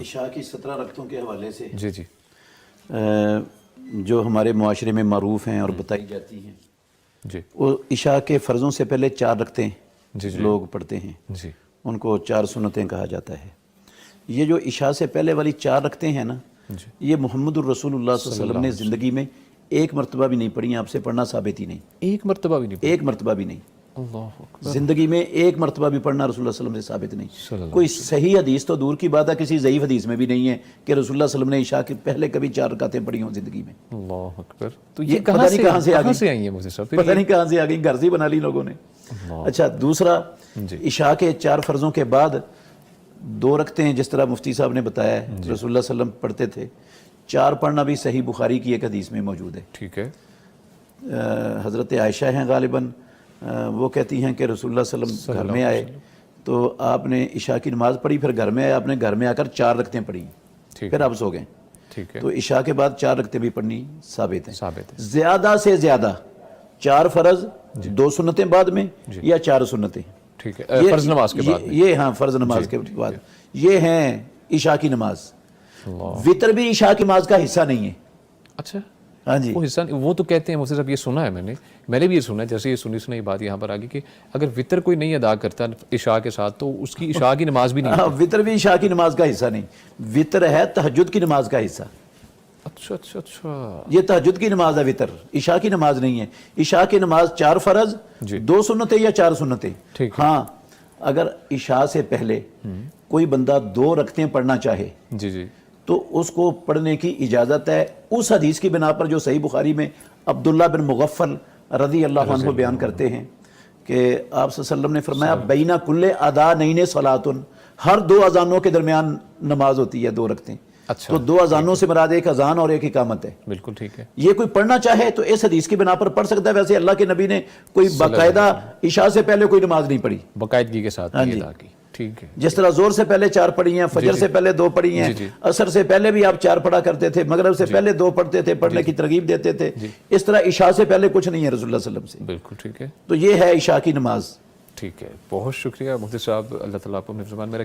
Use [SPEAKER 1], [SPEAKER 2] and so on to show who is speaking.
[SPEAKER 1] इशा की 17 रकतों के हवाले से
[SPEAKER 2] जी जी
[SPEAKER 1] जो हमारे मुआशरे में मरूफ़ हैं और बताई जाती हैं,
[SPEAKER 2] जी
[SPEAKER 1] वो इशा के फ़र्ज़ों से पहले 4 रकतें
[SPEAKER 2] जी जी
[SPEAKER 1] लोग पढ़ते हैं,
[SPEAKER 2] जी
[SPEAKER 1] उनको 4 सुन्नतें कहा जाता है। ये जो इशा से पहले वाली 4 रकतें हैं ना,
[SPEAKER 2] जी
[SPEAKER 1] ये मोहम्मदुर रसूलुल्लाह सल्लल्लाहु अलैहि वसल्लम ने ज़िंदगी में एक मरतबा भी नहीं पढ़ी, आपसे पढ़ना साबित ही नहीं,
[SPEAKER 2] एक मरतबा भी नहीं पढ़ा।
[SPEAKER 1] एक मरतबा भी नहीं,
[SPEAKER 2] अल्लाह अकबर।
[SPEAKER 1] ज़िंदगी में एक मरतबा भी पढ़ना रसूलुल्लाह सल्लल्लाहु अलैहि वसल्लम से साबित नहीं।
[SPEAKER 2] सल्लल्लाहु
[SPEAKER 1] कोई सही हदीस तो दूर की बात है, किसी ज़ईफ़ हदीस में भी नहीं है कि रसूलुल्लाह सल्लल्लाहु अलैहि वसल्लम ने इशा के पहले कभी 4 रकातें पढ़ी हों ज़िंदगी में।
[SPEAKER 2] अल्लाह अकबर। तो
[SPEAKER 1] ये
[SPEAKER 2] ये
[SPEAKER 1] पता नहीं कहाँ से आ गई।
[SPEAKER 2] आई है मुझे सब फिर
[SPEAKER 1] पता नहीं कहाँ से आ गई, घर से ही बना ली लोगों ने।
[SPEAKER 2] अल्लाह।
[SPEAKER 1] अच्छा, दूसरा,
[SPEAKER 2] जी।
[SPEAKER 1] इशा के 4 फ़र्ज़ों के बाद 2 रकतें जिस तरह मुफ्ती साहब ने बताया है रसूलुल्लाह सल्लल्लाहु अलैहि वसल्लम पढ़ते थे। 4 पढ़ना भी सही बुखारी की एक हदीस में मौजूद है।
[SPEAKER 2] ठीक है।
[SPEAKER 1] हज़रत आयशा हैं गालिबन, वो कहती हैं कि रसूलुल्लाह सल्लल्लाहु अलैहि वसल्लम घर में आए तो आपने इशा की नमाज़ पढ़ी, फिर घर में आए, आपने घर में आकर 4 रकतें पढ़ी,
[SPEAKER 2] ठीक
[SPEAKER 1] फिर आप सो गए।
[SPEAKER 2] ठीक है।
[SPEAKER 1] तो इशा के बाद 4 रकतें भी पढ़नी साबित हैं।
[SPEAKER 2] साबित है।
[SPEAKER 1] ज़्यादा से ज़्यादा 4 फ़र्ज़, 2 सुन्नतें बाद में या 4 सुन्नतें,
[SPEAKER 2] ठीक है। फर्ज नमाज के बाद में।
[SPEAKER 1] ये हाँ फ़र्ज़ नमाज के बाद, ये हैं इशा की नमाज।
[SPEAKER 2] अल्लाह।
[SPEAKER 1] वितर भी इशा की नमाज का हिस्सा नहीं है।
[SPEAKER 2] अच्छा,
[SPEAKER 1] हाँ जी,
[SPEAKER 2] वो हिस्सा वो तो कहते हैं मुझसे, सब ये सुना है मैंने भी ये सुना है, जैसे ये सुनी बात यहाँ पर आ गई कि अगर वितर कोई नहीं अदा करता इशा के साथ तो उसकी इशा की नमाज भी नहीं
[SPEAKER 1] हाँ,
[SPEAKER 2] होती।
[SPEAKER 1] वितर भी इशा की नमाज का हिस्सा नहीं, वितर है तहज्जुद की नमाज का हिस्सा।
[SPEAKER 2] अच्छा अच्छा अच्छा।
[SPEAKER 1] ये तहज्जुद की नमाज है, वितर इशा की नमाज नहीं है। इशा की नमाज 4 फ़र्ज़,
[SPEAKER 2] जी।
[SPEAKER 1] 2 सुन्नतें या 4 सुन्नतें।
[SPEAKER 2] ठीक है।
[SPEAKER 1] हाँ, अगर इशा से पहले कोई बंदा 2 रकतें पढ़ना चाहे
[SPEAKER 2] जी जी
[SPEAKER 1] तो उसको पढ़ने की इजाज़त है, उस हदीस की बिना पर जो सही बुखारी में अब्दुल्ला बिन मुगफ़ल रज़ी अल्लाह अन्हु बयान करते हैं कि आप सल्लल्लाहु अलैहि वसल्लम ने फरमाया बैना कुल्ले अदा नईने सलातुन, हर 2 अजानों के दरमियान नमाज होती है 2 रकतें।
[SPEAKER 2] अच्छा।
[SPEAKER 1] तो 2 अजानों से मुराद एक अजान और एक इकामत है।
[SPEAKER 2] बिल्कुल ठीक है।
[SPEAKER 1] ये कोई पढ़ना चाहे तो इस हदीस की बिना पर पढ़ सकता है। वैसे अल्लाह के नबी ने कोई बाकायदा इशा से पहले कोई नमाज नहीं पढ़ी,
[SPEAKER 2] बाकायदगी के साथ
[SPEAKER 1] हाँ
[SPEAKER 2] नहीं
[SPEAKER 1] जी।
[SPEAKER 2] अदा की। ठीक है।
[SPEAKER 1] जिस तरह जोर से पहले 4 पढ़ी हैं, फजर से पहले 2 पढ़ी हैं,
[SPEAKER 2] जी।
[SPEAKER 1] असर से पहले भी आप 4 पढ़ा करते थे, मगरिब से पहले 2 पढ़ते थे, पढ़ने की तरगीब देते थे। इस तरह इशा से पहले कुछ नहीं है रसूलुल्लाह सल्लल्लाहु अलैहि वसल्लम से।
[SPEAKER 2] बिल्कुल ठीक है।
[SPEAKER 1] तो ये है इशा की नमाज।
[SPEAKER 2] ठीक है, बहुत शुक्रिया मुफ्ती साहब, अल्लाह ताला आपको अपने ज़बान में